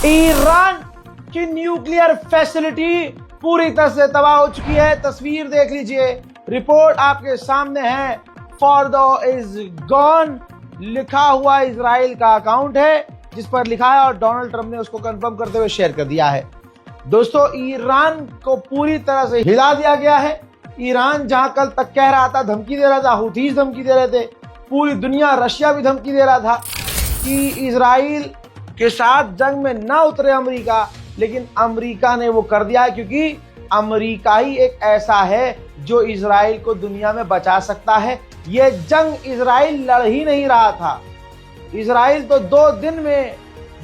Iran की nuclear facility पूरी तरह से तबाह हो चुकी है। तस्वीर देख लीजिए, रिपोर्ट आपके सामने है। फॉर्दो इज गॉन लिखा हुआ इजराइल का अकाउंट है जिस पर लिखा है और डोनाल्ड ट्रंप ने उसको कंफर्म करते हुए शेयर कर दिया है। दोस्तों, ईरान को पूरी तरह से हिला दिया गया है। ईरान जहां कल तक कह रहा था, धमकी दे रहा था, हुतीज धमकी दे रहे थे, पूरी दुनिया, रशिया भी धमकी दे रहा था कि इजराइल के साथ जंग में ना उतरे अमेरिका, लेकिन अमेरिका ने वो कर दिया है क्योंकि अमेरिका ही एक ऐसा है जो इजराइल को दुनिया में बचा सकता है। ये जंग इजराइल लड़ ही नहीं रहा था, इजराइल तो 2 दिन में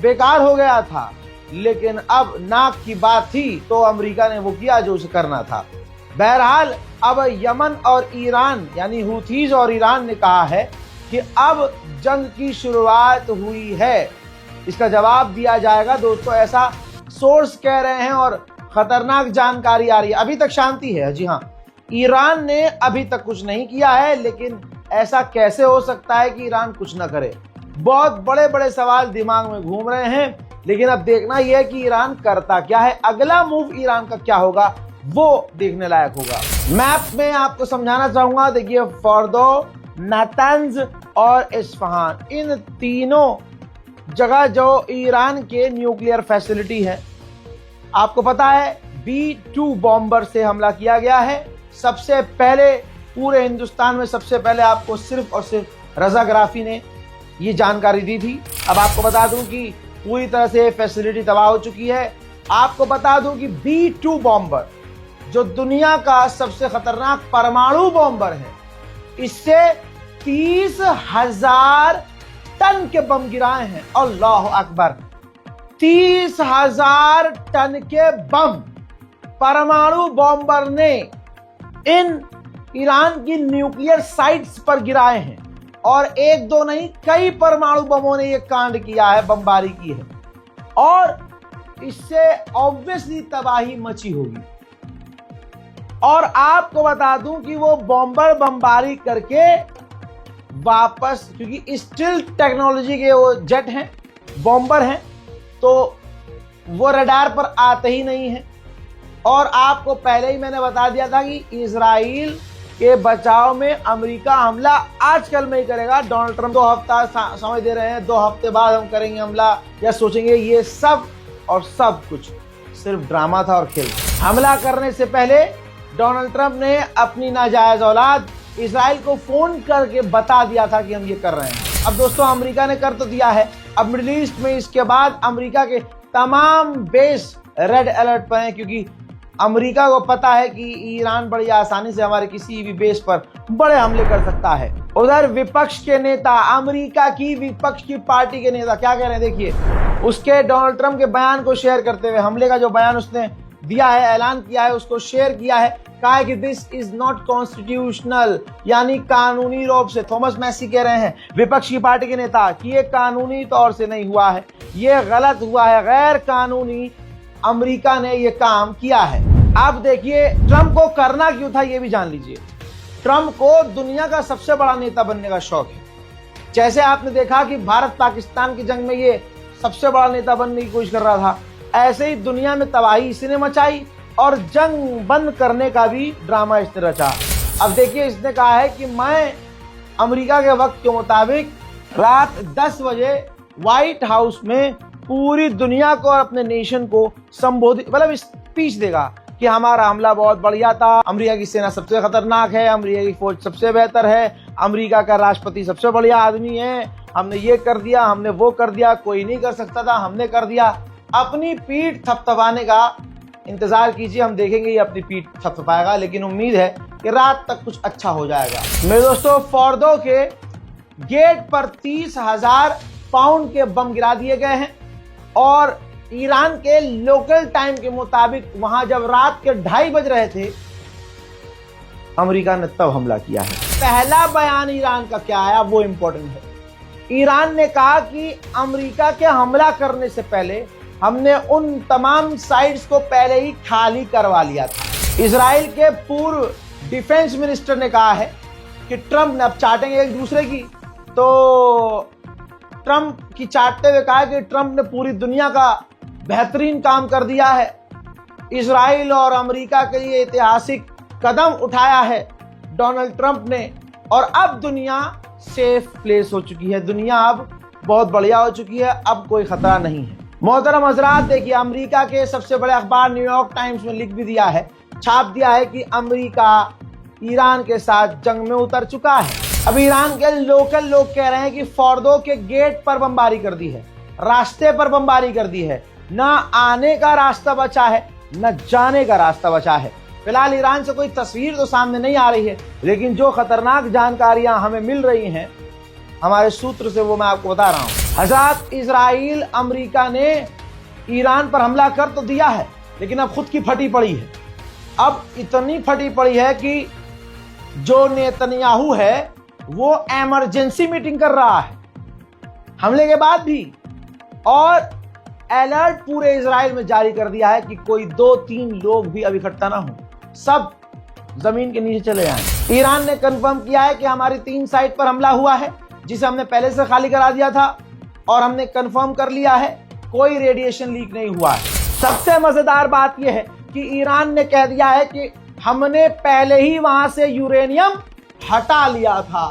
बेकार हो गया था, लेकिन अब नाक की बात थी तो अमेरिका ने वो किया जो उसे करना था। बहरहाल अब यमन और ईरान यानी हुथीज और ईरान ने कहा है कि अब जंग की शुरुआत हुई है, इसका जवाब दिया जाएगा। दोस्तों, ऐसा सोर्स कह रहे हैं और खतरनाक जानकारी आ रही है। अभी तक शांति है, जी हाँ, ईरान ने अभी तक कुछ नहीं किया है, लेकिन ऐसा कैसे हो सकता है कि ईरान कुछ ना करे? बहुत बड़े बड़े सवाल दिमाग में घूम रहे हैं, लेकिन अब देखना यह है कि ईरान करता क्या है, अगला मूव ईरान का क्या होगा वो देखने लायक होगा। मैप में आपको समझाना चाहूंगा, देखिए, फॉर्दो, नातांज और इस्फहान, इन तीनों जगह जो ईरान के न्यूक्लियर फैसिलिटी है। आपको पता है B-2 बॉम्बर से हमला किया गया है। सबसे पहले पूरे हिंदुस्तान में सबसे पहले आपको सिर्फ और सिर्फ रजा गराफी ने ये जानकारी दी थी। अब आपको बता दूं कि पूरी तरह से फैसिलिटी तबाह हो चुकी है। आपको बता दूं कि B-2 बॉम्बर जो दुनिया का सबसे खतरनाक परमाणु बॉम्बर है, इससे 30,000 टन के बम गिराए हैं। अल्लाह अकबर, 30,000 टन के बम परमाणु बॉम्बर ने इन ईरान की न्यूक्लियर साइट्स पर गिराए हैं और 1-2 नहीं, कई परमाणु बमों ने यह कांड किया है, बमबारी की है, और इससे ऑब्वियसली तबाही मची होगी। और आपको बता दूं कि वो बॉम्बर बमबारी करके वापस, क्योंकि स्टिल टेक्नोलॉजी के वो जेट हैं, बॉम्बर हैं, तो वो रडार पर आते ही नहीं हैं। और आपको पहले ही मैंने बता दिया था कि इजराइल के बचाव में अमेरिका हमला आजकल में ही करेगा। डोनाल्ड ट्रंप 2 हफ्ता समय दे रहे हैं, 2 हफ्ते बाद हम करेंगे हमला, या सोचेंगे। ये सब और सब कुछ सिर्फ ड्रामा था और खेल। हमला करने से पहले डोनाल्ड ट्रंप ने अपनी नाजायज औलाद इजराइल को फोन करके बता दिया था कि हम ये कर रहे हैं। अब दोस्तों, अमेरिका ने कर तो दिया है। अब मिडिल ईस्ट में इसके बाद अमेरिका के तमाम बेस रेड अलर्ट पर हैं, क्योंकि अमेरिका को पता है कि ईरान बड़ी आसानी से हमारे किसी भी बेस पर बड़े हमले कर सकता है। उधर विपक्ष के नेता, अमेरिका की विपक्ष की पार्टी के नेता क्या कह रहे हैं, देखिए, उसके डोनाल्ड ट्रंप के बयान को शेयर करते हुए, हमले का जो बयान उसने दिया है, ऐलान किया है, उसको शेयर किया है। कहा है कि दिस इज नॉट कॉन्स्टिट्यूशनल, यानी कानूनी रूप से। थॉमस मैसी कह रहे हैं, विपक्ष की पार्टी के नेता, कि ये कानूनी तौर से नहीं हुआ है, ये गलत हुआ है, गैर कानूनी अमेरिका ने ये काम किया है। अब देखिए, ट्रंप को करना क्यों था ये भी जान लीजिए। ट्रंप को दुनिया का सबसे बड़ा नेता बनने का शौक है। जैसे आपने देखा कि भारत पाकिस्तान की जंग में ये सबसे बड़ा नेता बनने की कोशिश कर रहा था, ऐसे ही दुनिया में तबाही इसने मचाई और जंग बंद करने का भी ड्रामा इसने रचा। अब देखिए, इसने कहा है कि मैं अमेरिका के वक्त के मुताबिक रात 10 बजे व्हाइट हाउस में पूरी दुनिया को और अपने नेशन को संबोधित, मतलब स्पीच देगा कि हमारा हमला बहुत बढ़िया था, अमेरिका की सेना सबसे खतरनाक है, अमेरिका की फौज सबसे बेहतर है, अमेरिका का राष्ट्रपति सबसे बढ़िया आदमी है, हमने ये कर दिया, हमने वो कर दिया, कोई नहीं कर सकता था, हमने कर दिया। अपनी पीठ थपथपाने का इंतजार कीजिए, हम देखेंगे ये अपनी पीठ थपथपाएगा, लेकिन उम्मीद है कि रात तक कुछ अच्छा हो जाएगा। मेरे दोस्तों, फॉर्दो के गेट पर 30,000 पाउंड के बम गिरा दिए गए हैं और ईरान के लोकल टाइम के मुताबिक वहां जब रात के 2:30 बज रहे थे, अमेरिका ने तब हमला किया है। पहला बयान ईरान का क्या आया वो इंपॉर्टेंट है। ईरान ने कहा कि अमेरिका के हमला करने से पहले हमने उन तमाम साइट्स को पहले ही खाली करवा लिया था। इजराइल के पूर्व डिफेंस मिनिस्टर ने कहा है कि ट्रंप ने, अब चाटेंगे एक दूसरे की, तो ट्रंप की चाटते हुए कहा कि ट्रंप ने पूरी दुनिया का बेहतरीन काम कर दिया है। इजराइल और अमेरिका के लिए ऐतिहासिक कदम उठाया है डोनाल्ड ट्रंप ने, और अब दुनिया सेफ प्लेस हो चुकी है। दुनिया अब बहुत बढ़िया हो चुकी है, अब कोई खतरा नहीं है। मोहतरम हजरात, देखिए अमेरिका के सबसे बड़े अखबार न्यूयॉर्क टाइम्स में लिख भी दिया है, छाप दिया है कि अमेरिका ईरान के साथ जंग में उतर चुका है। अब ईरान के लोकल लोग कह रहे हैं कि फोर्दो के गेट पर बमबारी कर दी है, रास्ते पर बमबारी कर दी है, ना आने का रास्ता बचा है न जाने का रास्ता बचा है। फिलहाल ईरान से कोई तस्वीर तो सामने नहीं आ रही है, लेकिन जो खतरनाक जानकारियां हमें मिल रही हैं हमारे सूत्र से, वो मैं आपको बता रहा हूं। हज़ात इजराइल अमेरिका ने ईरान पर हमला कर तो दिया है, लेकिन अब खुद की फटी पड़ी है। अब इतनी फटी पड़ी है कि जो नेतन्याहू है वो इमरजेंसी मीटिंग कर रहा है हमले के बाद भी, और अलर्ट पूरे इजराइल में जारी कर दिया है कि कोई 2-3 लोग भी अब इकट्ठा ना हो, सब जमीन के नीचे चले जाएं। ईरान ने कंफर्म किया है कि हमारी 3 साइट पर हमला हुआ है, जिसे हमने पहले से खाली करा दिया था, और हमने कंफर्म कर लिया है कोई रेडिएशन लीक नहीं हुआ है। सबसे मजेदार बात यह है कि ईरान ने कह दिया है कि हमने पहले ही वहां से यूरेनियम हटा लिया था।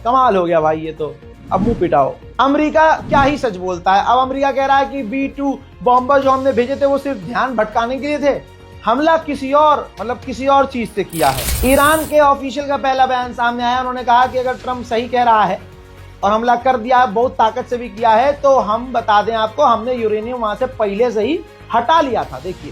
कमाल हो गया भाई, ये तो अब मुंह पिटाओ। अमेरिका क्या ही सच बोलता है। अब अमेरिका कह रहा है कि B-2 बॉम्बर जो हमने भेजे थे वो सिर्फ ध्यान भटकाने के लिए थे, हमला किसी और चीज से किया है। ईरान के ऑफिशियल का पहला बयान सामने आया, उन्होंने कहा कि अगर ट्रंप सही कह रहा है और हमला कर दिया है, बहुत ताकत से भी किया है, तो हम बता दें आपको, हमने यूरेनियम वहां से पहले से ही हटा लिया था। देखिए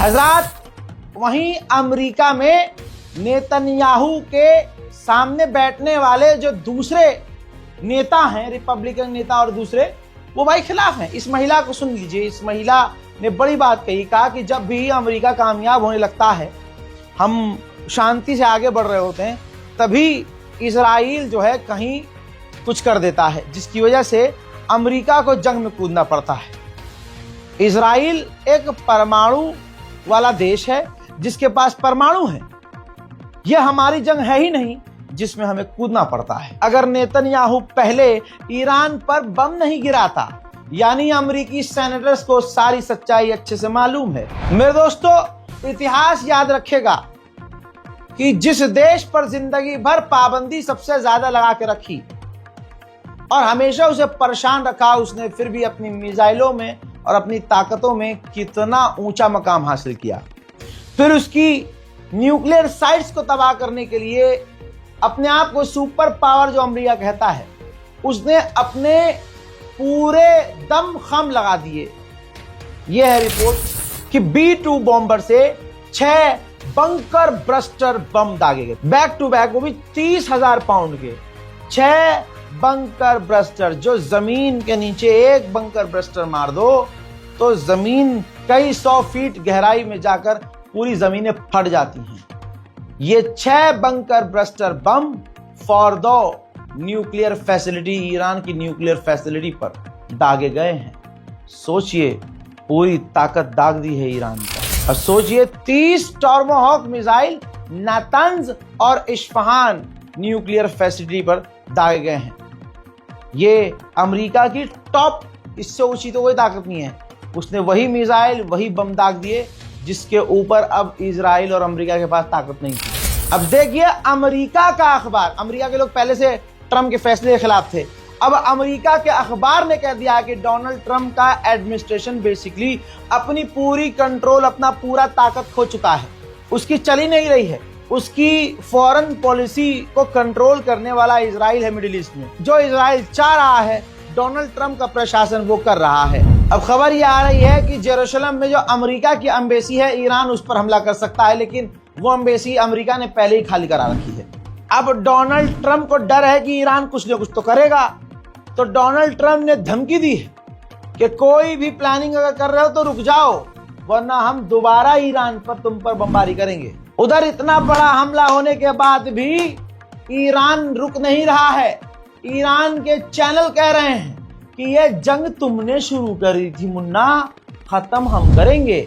हज़रात, वहीं अमेरिका में नेतन्याहू के सामने बैठने वाले जो दूसरे नेता हैं, रिपब्लिकन नेता और दूसरे, वो भाई खिलाफ हैं। इस महिला को सुन लीजिए। इस महिला ने बड़ी बात कही, कहा कि जब भी अमेरिका कामयाब होने लगता है, हम शांति से आगे बढ़ रहे होते हैं, तभी इजराइल जो है कहीं कुछ कर देता है, जिसकी वजह से अमेरिका को जंग में कूदना पड़ता है। इजराइल एक परमाणु वाला देश है जिसके पास परमाणु है। यह हमारी जंग है ही नहीं जिसमें हमें कूदना पड़ता है। अगर नेतन्याहू पहले ईरान पर बम नहीं गिराता, यानी अमेरिकी सेनेटर्स को सारी सच्चाई अच्छे से मालूम है। मेरे दोस्तों, इतिहास याद रखेगा कि जिस देश पर जिंदगी भर पाबंदी सबसे ज्यादा लगा के रखी और हमेशा उसे परेशान रखा, उसने फिर भी अपनी मिसाइलों में और अपनी ताकतों में कितना ऊंचा मकाम हासिल किया। फिर उसकी न्यूक्लियर साइट्स को तबाह करने के लिए अपने आप को सुपर पावर जो अमेरिका कहता है, उसने अपने पूरे दम खम लगा दिए। यह है रिपोर्ट कि B-2 बॉम्बर से 6 बंकर ब्रस्टर बम दागे गए, बैक टू बैक, वो भी 30,000 पाउंड के 6 बंकर ब्रस्टर, जो जमीन के नीचे एक बंकर ब्रस्टर मार दो तो जमीन कई 100 फीट गहराई में जाकर पूरी जमीनें फट जाती हैं। ये 6 बंकर ब्रस्टर बम फोर्दो न्यूक्लियर फैसिलिटी, ईरान की न्यूक्लियर फैसिलिटी पर दागे गए हैं। सोचिए, पूरी ताकत दाग दी है ईरान का। और सोचिए 30 टॉर्मोहॉक मिसाइल नातंज और इस्फहान न्यूक्लियर फैसिलिटी पर दागे गए हैं। ये अमेरिका की टॉप, इससे ऊंची तो कोई ताकत नहीं है। उसने वही मिसाइल, वही बम दाग दिए जिसके ऊपर अब इजराइल और अमेरिका के पास ताकत नहीं थी। अब देखिए अमेरिका का अखबार, अमेरिका के लोग पहले से ट्रंप के फैसले के खिलाफ थे, अब अमेरिका के अखबार ने कह दिया कि डोनाल्ड ट्रंप का एडमिनिस्ट्रेशन बेसिकली अपनी पूरी कंट्रोल, अपना पूरा ताकत खो चुका है, उसकी चल ही नहीं रही है। उसकी फॉरेन पॉलिसी को कंट्रोल करने वाला इजराइल है मिडिल ईस्ट में। जो इजराइल चाह रहा है डोनाल्ड ट्रंप का प्रशासन वो कर रहा है। अब खबर ये आ रही है कि जेरूसलम में जो अमेरिका की एम्बेसी है, ईरान उस पर हमला कर सकता है, लेकिन वो एम्बेसी अमेरिका ने पहले ही खाली करा रखी है। अब डोनाल्ड ट्रंप को डर है कि ईरान कुछ न कुछ तो करेगा, तो डोनाल्ड ट्रंप ने धमकी दी है कि कोई भी प्लानिंग अगर कर रहे हो तो रुक जाओ, वरना हम दोबारा ईरान पर तुम पर बमबारी करेंगे। उधर इतना बड़ा हमला होने के बाद भी ईरान रुक नहीं रहा है। ईरान के चैनल कह रहे हैं कि यह जंग तुमने शुरू करी थी मुन्ना, खत्म हम करेंगे।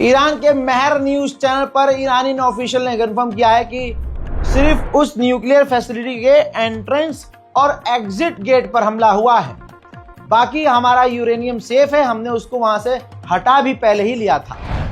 ईरान के महर न्यूज चैनल पर ईरानी ऑफिशियल ने कंफर्म किया है कि सिर्फ उस न्यूक्लियर फैसिलिटी के एंट्रेंस और एग्जिट गेट पर हमला हुआ है, बाकी हमारा यूरेनियम सेफ है, हमने उसको वहां से हटा भी पहले ही लिया था।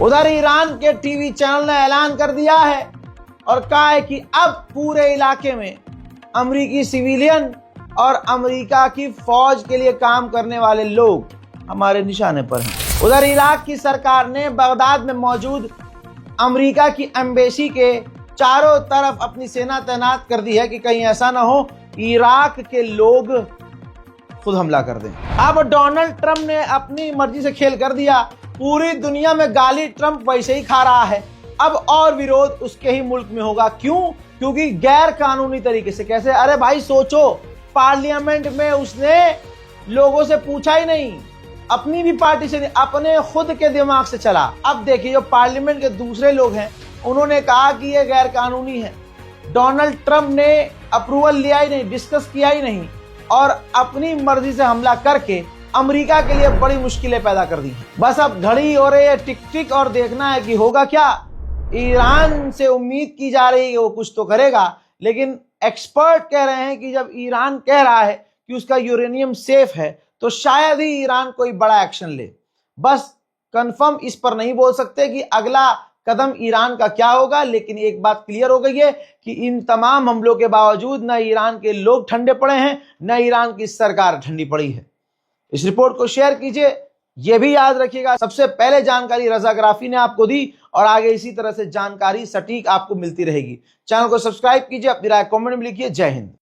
उधर ईरान के टीवी चैनल ने ऐलान कर दिया है और कहा है कि अब पूरे इलाके में अमेरिकी सिविलियन और अमेरिका की फौज के लिए काम करने वाले लोग हमारे निशाने पर हैं। उधर इराक की सरकार ने बगदाद में मौजूद अमेरिका की एम्बेसी के चारों तरफ अपनी सेना तैनात कर दी है कि कहीं ऐसा ना हो इराक के लोग खुद हमला कर दें। अब डोनाल्ड ट्रंप ने अपनी मर्जी से खेल कर दिया, पूरी दुनिया में गाली ट्रंप वैसे ही खा रहा है, अब और विरोध उसके ही मुल्क में होगा। क्यों? क्योंकि गैर कानूनी तरीके से। कैसे? अरे भाई सोचो, पार्लियामेंट में उसने लोगों से पूछा ही नहीं, अपनी भी पार्टी से नहीं, अपने खुद के दिमाग से चला। अब देखिए जो पार्लियामेंट के दूसरे लोग हैं उन्होंने कहा कि यह गैर कानूनी है, डोनाल्ड ट्रंप ने अप्रूवल लिया ही नहीं, डिस्कस किया ही नहीं और अपनी मर्जी से हमला करके अमेरिका के लिए बड़ी मुश्किलें पैदा कर दी हैं। बस अब घड़ी हो रही है टिक टिक और देखना है कि होगा क्या। ईरान से उम्मीद की जा रही है कि वो कुछ तो करेगा, लेकिन एक्सपर्ट कह रहे हैं कि जब ईरान कह रहा है कि उसका यूरेनियम सेफ है तो शायद ही ईरान कोई बड़ा एक्शन ले। बस कंफर्म इस पर नहीं बोल सकते कि अगला कदम ईरान का क्या होगा, लेकिन एक बात क्लियर हो गई है कि इन तमाम हमलों के बावजूद न ईरान के लोग ठंडे पड़े हैं, न ईरान की सरकार ठंडी पड़ी है। इस रिपोर्ट को शेयर कीजिए, यह भी याद रखिएगा सबसे पहले जानकारी रजा ग्राफी ने आपको दी और आगे इसी तरह से जानकारी सटीक आपको मिलती रहेगी। चैनल को सब्सक्राइब कीजिए, अपनी राय कमेंट में लिखिए। जय हिंद।